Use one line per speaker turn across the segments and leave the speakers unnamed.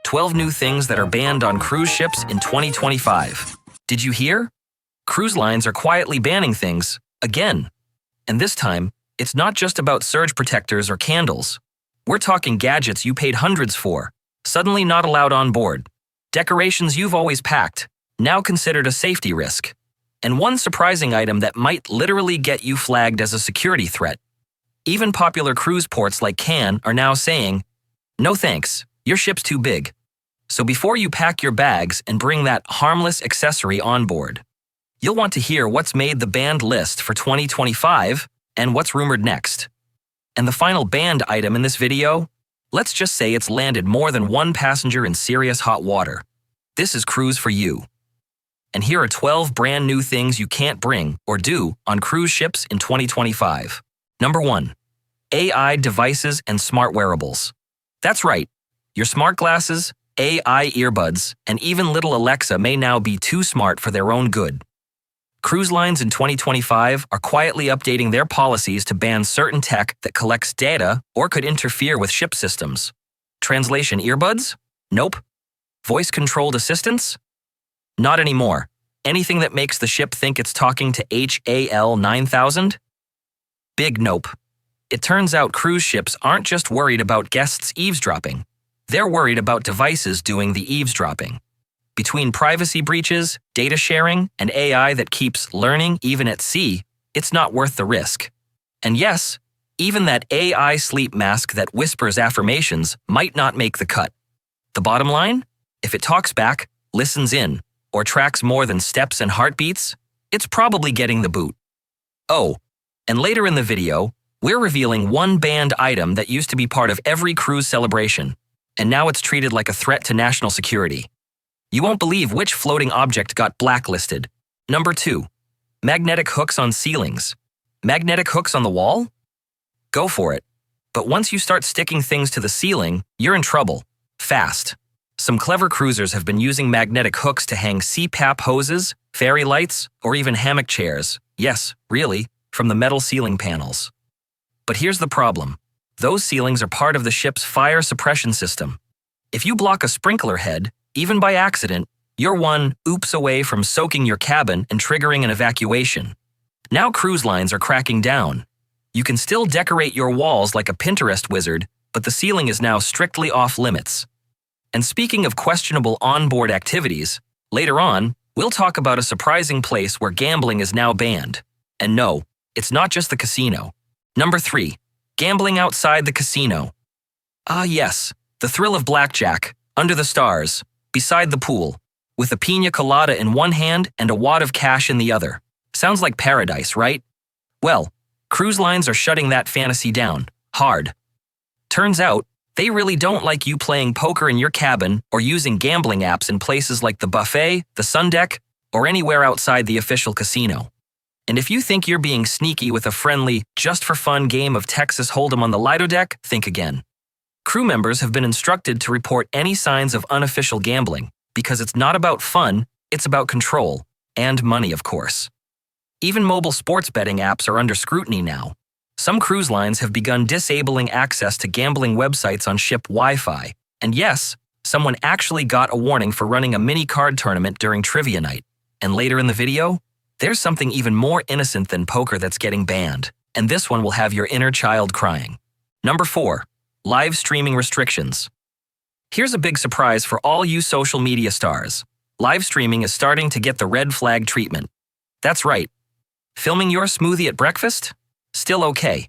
12 new things that are banned on cruise ships in 2025. Did you hear? Cruise lines are quietly banning things, again. And this time, it's not just about surge protectors or candles. We're talking gadgets you paid hundreds for, suddenly not allowed on board. Decorations you've always packed, now considered a safety risk. And one surprising item that might literally get you flagged as a security threat. Even popular cruise ports like Cannes are now saying, "No thanks, your ship's too big." So before you pack your bags and bring that harmless accessory on board, you'll want to hear what's made the banned list for 2025 and what's rumored next. And the final banned item in this video, let's just say it's landed more than one passenger in serious hot water. This is cruise for you. And here are 12 brand new things you can't bring or do on cruise ships in 2025. Number 1. AI devices and smart wearables. That's right, your smart glasses, AI earbuds, and even little Alexa may now be too smart for their own good. Cruise lines in 2025 are quietly updating their policies to ban certain tech that collects data or could interfere with ship systems. Translation earbuds? Nope. Voice-controlled assistants? Not anymore. Anything that makes the ship think it's talking to HAL 9000? Big nope. It turns out cruise ships aren't just worried about guests eavesdropping. They're worried about devices doing the eavesdropping. Between privacy breaches, data sharing, and AI that keeps learning even at sea, it's not worth the risk. And yes, even that AI sleep mask that whispers affirmations might not make the cut. The bottom line? If it talks back, listens in, or tracks more than steps and heartbeats, it's probably getting the boot. Oh, and later in the video, we're revealing one banned item that used to be part of every cruise celebration, and now it's treated like a threat to national security. You won't believe which floating object got blacklisted. Number 2. Magnetic hooks on ceilings. Magnetic hooks on the wall? Go for it. But once you start sticking things to the ceiling, you're in trouble. Fast. Some clever cruisers have been using magnetic hooks to hang CPAP hoses, fairy lights, or even hammock chairs. Yes, really, from the metal ceiling panels. But here's the problem. Those ceilings are part of the ship's fire suppression system. If you block a sprinkler head, even by accident, you're one oops away from soaking your cabin and triggering an evacuation. Now cruise lines are cracking down. You can still decorate your walls like a Pinterest wizard, but the ceiling is now strictly off limits. And speaking of questionable onboard activities, later on, we'll talk about a surprising place where gambling is now banned. And no, it's not just the casino. Number 3. Gambling outside the casino. Ah yes, the thrill of blackjack, under the stars, beside the pool, with a piña colada in one hand and a wad of cash in the other. Sounds like paradise, right? Well, cruise lines are shutting that fantasy down, hard. Turns out, they really don't like you playing poker in your cabin or using gambling apps in places like the buffet, the sun deck, or anywhere outside the official casino. And if you think you're being sneaky with a friendly, just-for-fun game of Texas Hold'em on the Lido deck, think again. Crew members have been instructed to report any signs of unofficial gambling because it's not about fun, it's about control, and money, of course. Even mobile sports betting apps are under scrutiny now. Some cruise lines have begun disabling access to gambling websites on ship Wi-Fi. And yes, someone actually got a warning for running a mini card tournament during trivia night. And later in the video, there's something even more innocent than poker that's getting banned. And this one will have your inner child crying. Number 4. Live streaming restrictions. Here's a big surprise for all you social media stars. Live streaming is starting to get the red flag treatment. That's right. Filming your smoothie at breakfast? Still okay.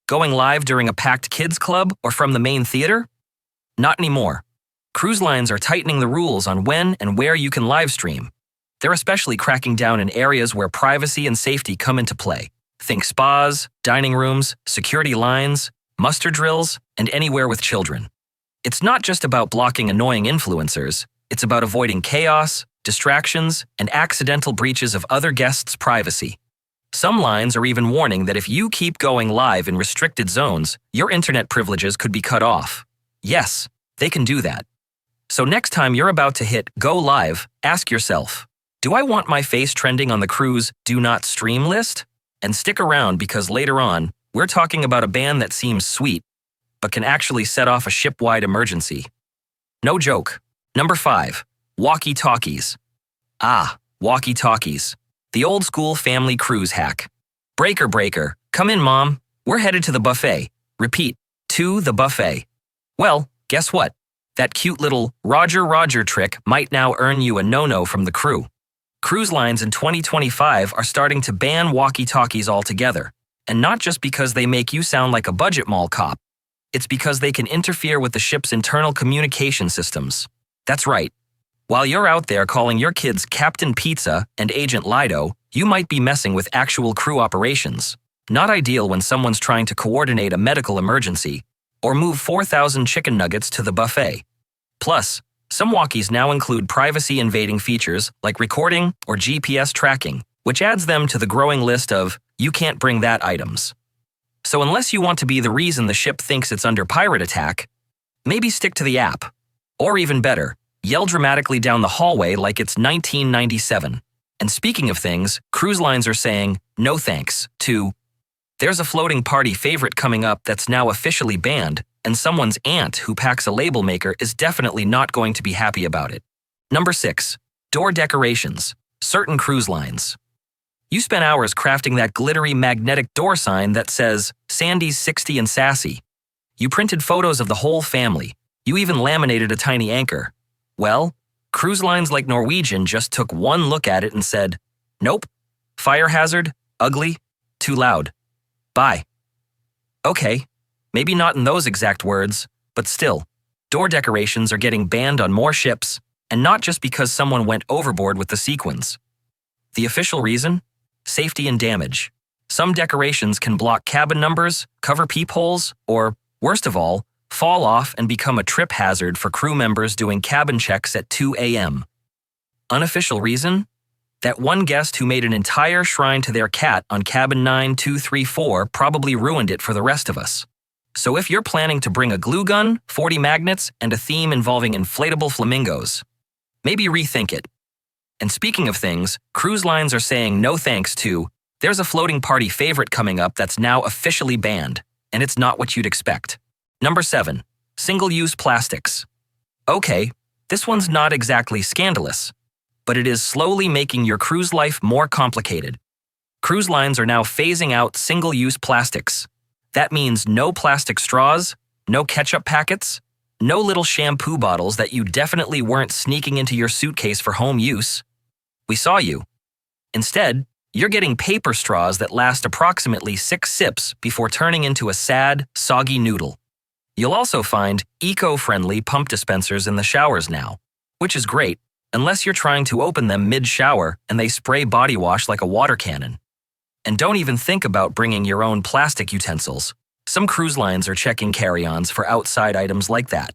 Going live during a packed kids club or from the main theater? Not anymore. Cruise lines are tightening the rules on when and where you can live stream. They're especially cracking down in areas where privacy and safety come into play. Think spas, dining rooms, security lines, muster drills, and anywhere with children. It's not just about blocking annoying influencers, it's about avoiding chaos, distractions, and accidental breaches of other guests' privacy. Some lines are even warning that if you keep going live in restricted zones, your internet privileges could be cut off. Yes, they can do that. So next time you're about to hit go live, ask yourself, do I want my face trending on the cruise do not stream list? And stick around because later on, we're talking about a ban that seems sweet, but can actually set off a ship-wide emergency. No joke. Number 5. Walkie-talkies. Ah, walkie-talkies. The old school family cruise hack. Breaker, breaker. Come in, Mom. We're headed to the buffet. Repeat, to the buffet. Well, guess what? That cute little Roger Roger trick might now earn you a no-no from the crew. Cruise lines in 2025 are starting to ban walkie-talkies altogether. And not just because they make you sound like a budget mall cop. It's because they can interfere with the ship's internal communication systems. That's right. While you're out there calling your kids Captain Pizza and Agent Lido, you might be messing with actual crew operations. Not ideal when someone's trying to coordinate a medical emergency or move 4,000 chicken nuggets to the buffet. Plus, some walkies now include privacy-invading features like recording or GPS tracking, which adds them to the growing list of "you can't bring that" items. So unless you want to be the reason the ship thinks it's under pirate attack, maybe stick to the app. Or even better, yell dramatically down the hallway like it's 1997. And speaking of things, cruise lines are saying no thanks to "there's a floating party favorite coming up that's now officially banned, and someone's aunt who packs a label maker is definitely not going to be happy about it." Number 6. Door decorations. Certain cruise lines. You spent hours crafting that glittery magnetic door sign that says, "Sandy's 60 and sassy." You printed photos of the whole family. You even laminated a tiny anchor. Well, cruise lines like Norwegian just took one look at it and said, "Nope. Fire hazard, ugly, too loud. Bye." Okay, maybe not in those exact words, but still, door decorations are getting banned on more ships, and not just because someone went overboard with the sequins. The official reason? Safety and damage. Some decorations can block cabin numbers, cover peepholes, or, worst of all, fall off and become a trip hazard for crew members doing cabin checks at 2 a.m. Unofficial reason? That one guest who made an entire shrine to their cat on cabin 9234 probably ruined it for the rest of us. So if you're planning to bring a glue gun, 40 magnets, and a theme involving inflatable flamingos, maybe rethink it. And speaking of things, cruise lines are saying no thanks to "there's a floating party favorite coming up that's now officially banned," and it's not what you'd expect. Number 7. Single-use plastics. Okay, this one's not exactly scandalous, but it is slowly making your cruise life more complicated. Cruise lines are now phasing out single-use plastics. That means no plastic straws, no ketchup packets, no little shampoo bottles that you definitely weren't sneaking into your suitcase for home use. We saw you. Instead, you're getting paper straws that last approximately 6 sips before turning into a sad, soggy noodle. You'll also find eco-friendly pump dispensers in the showers now, which is great, unless you're trying to open them mid-shower and they spray body wash like a water cannon. And don't even think about bringing your own plastic utensils. Some cruise lines are checking carry-ons for outside items like that.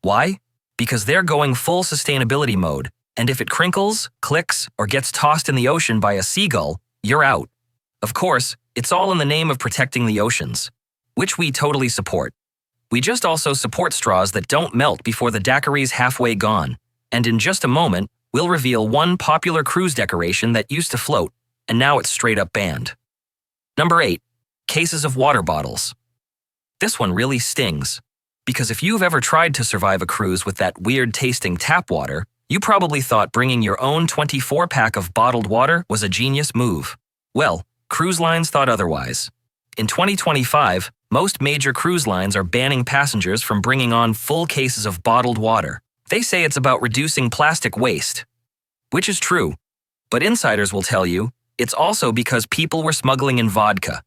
Why? Because they're going full sustainability mode, and if it crinkles, clicks, or gets tossed in the ocean by a seagull, you're out. Of course, it's all in the name of protecting the oceans, which we totally support. We just also support straws that don't melt before the daiquiri's halfway gone, and in just a moment, we'll reveal one popular cruise decoration that used to float, and now it's straight up banned. Number 8. Cases of water bottles. This one really stings, because if you've ever tried to survive a cruise with that weird-tasting tap water, you probably thought bringing your own 24-pack of bottled water was a genius move. Well, cruise lines thought otherwise. In 2025, most major cruise lines are banning passengers from bringing on full cases of bottled water. They say it's about reducing plastic waste, which is true. But insiders will tell you, it's also because people were smuggling in vodka.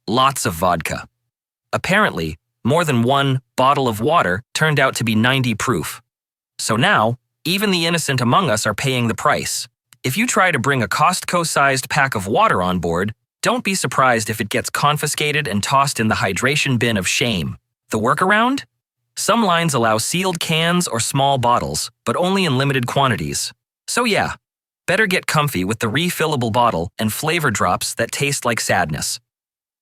Lots of vodka. Apparently, more than one bottle of water turned out to be 90 proof. So now, even the innocent among us are paying the price. If you try to bring a Costco-sized pack of water on board, don't be surprised if it gets confiscated and tossed in the hydration bin of shame. The workaround? Some lines allow sealed cans or small bottles, but only in limited quantities. So yeah, better get comfy with the refillable bottle and flavor drops that taste like sadness.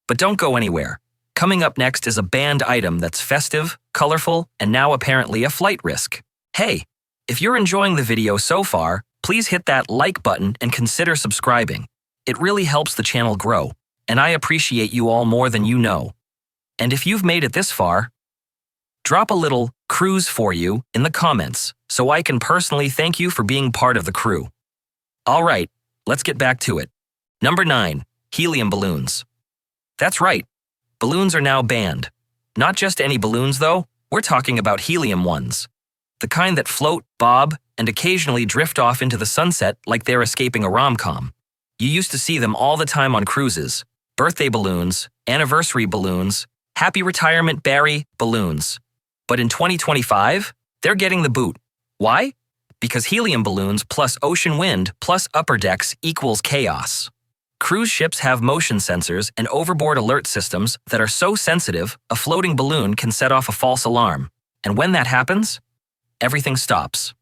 But don't go anywhere. Coming up next is a banned item that's festive, colorful, and now apparently a flight risk. Hey, if you're enjoying the video so far, please hit that like button and consider subscribing. It really helps the channel grow, and I appreciate you all more than you know. And if you've made it this far, drop a little cruise for you in the comments so I can personally thank you for being part of the crew. All right, let's get back to it. Number 9. Helium balloons. That's right, balloons are now banned. Not just any balloons though, we're talking about helium ones. The kind that float, bob, and occasionally drift off into the sunset like they're escaping a rom-com. You used to see them all the time on cruises. Birthday balloons, anniversary balloons, happy retirement Barry balloons. But in 2025, they're getting the boot. Why? Because helium balloons plus ocean wind plus upper decks equals chaos. Cruise ships have motion sensors and overboard alert systems that are so sensitive, a floating balloon can set off a false alarm. And when that happens, everything stops.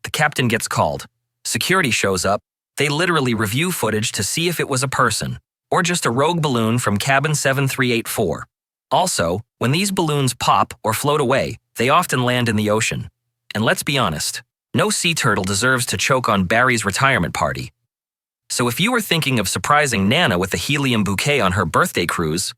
The captain gets called. Security shows up. They literally review footage to see if it was a person, or just a rogue balloon from cabin 7384. Also, when these balloons pop or float away, they often land in the ocean. And let's be honest, no sea turtle deserves to choke on Barry's retirement party. So if you were thinking of surprising Nana with a helium bouquet on her birthday cruise,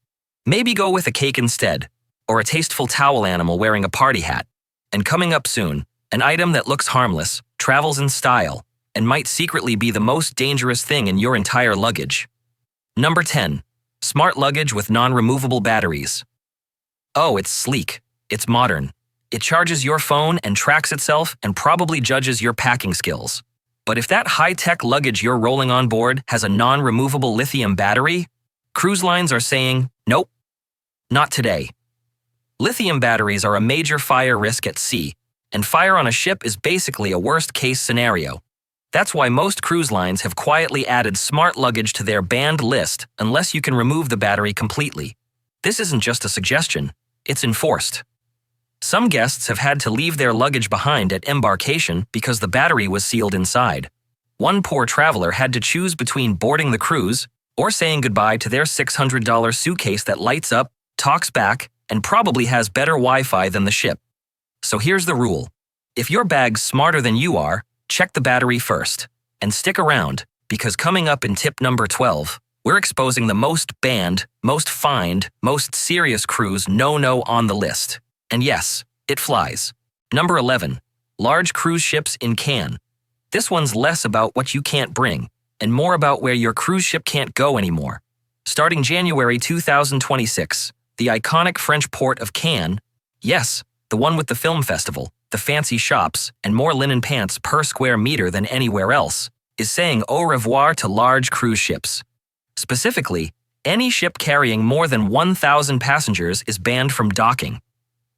maybe go with a cake instead, or a tasteful towel animal wearing a party hat. And coming up soon, an item that looks harmless, travels in style, and might secretly be the most dangerous thing in your entire luggage. Number 10. Smart luggage with non-removable batteries. Oh, it's sleek. It's modern. It charges your phone and tracks itself and probably judges your packing skills. But if that high-tech luggage you're rolling on board has a non-removable lithium battery, cruise lines are saying, nope, not today. Lithium batteries are a major fire risk at sea, and fire on a ship is basically a worst-case scenario. That's why most cruise lines have quietly added smart luggage to their banned list unless you can remove the battery completely. This isn't just a suggestion, it's enforced. Some guests have had to leave their luggage behind at embarkation because the battery was sealed inside. One poor traveler had to choose between boarding the cruise or saying goodbye to their $600 suitcase that lights up, talks back, and probably has better Wi-Fi than the ship. So here's the rule. If your bag's smarter than you are, check the battery first. And stick around, because coming up in tip number 12, we're exposing the most banned, most fined, most serious cruise no-no on the list. And yes, it flies. Number 11. Large cruise ships in can. This one's less about what you can't bring, and more about where your cruise ship can't go anymore. Starting January 2026, the iconic French port of Cannes, yes, the one with the film festival, the fancy shops, and more linen pants per square meter than anywhere else, is saying au revoir to large cruise ships. Specifically, any ship carrying more than 1,000 passengers is banned from docking.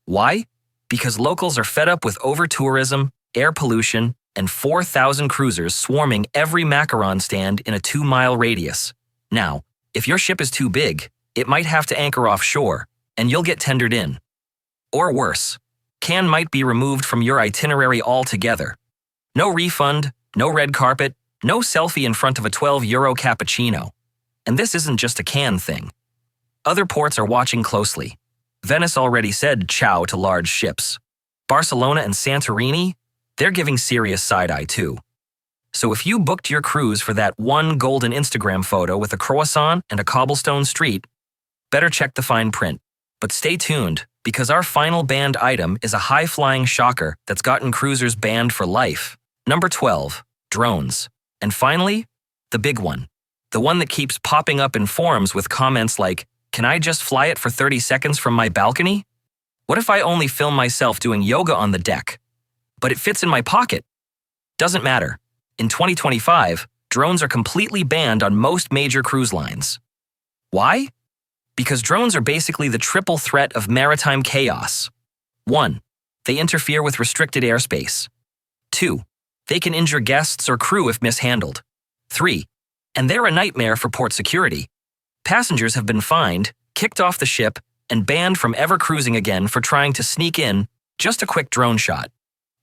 Why? Because locals are fed up with over-tourism, air pollution, and 4,000 cruisers swarming every macaron stand in a 2-mile radius. Now, if your ship is too big, it might have to anchor offshore, and you'll get tendered in. Or worse, Cannes might be removed from your itinerary altogether. No refund, no red carpet, no selfie in front of a €12 cappuccino. And this isn't just a Cannes thing. Other ports are watching closely. Venice already said ciao to large ships. Barcelona and Santorini, they're giving serious side-eye too. So if you booked your cruise for that one golden Instagram photo with a croissant and a cobblestone street, better check the fine print. But stay tuned, because our final banned item is a high-flying shocker that's gotten cruisers banned for life. Number 12, drones. And finally, the big one. The one that keeps popping up in forums with comments like, "Can I just fly it for 30 seconds from my balcony? What if I only film myself doing yoga on the deck? But it fits in my pocket." Doesn't matter. In 2025, drones are completely banned on most major cruise lines. Why? Because drones are basically the triple threat of maritime chaos. 1. They interfere with restricted airspace. 2. They can injure guests or crew if mishandled. 3. And they're a nightmare for port security. Passengers have been fined, kicked off the ship, and banned from ever cruising again for trying to sneak in just a quick drone shot.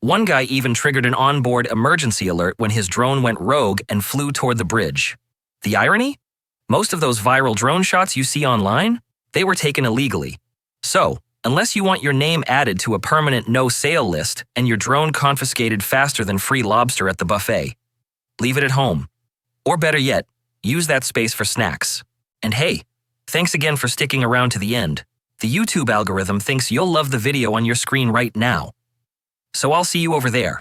One guy even triggered an onboard emergency alert when his drone went rogue and flew toward the bridge. The irony? Most of those viral drone shots you see online, they were taken illegally. So, unless you want your name added to a permanent no-sale list and your drone confiscated faster than free lobster at the buffet, leave it at home. Or better yet, use that space for snacks. And hey, thanks again for sticking around to the end. The YouTube algorithm thinks you'll love the video on your screen right now. So I'll see you over there.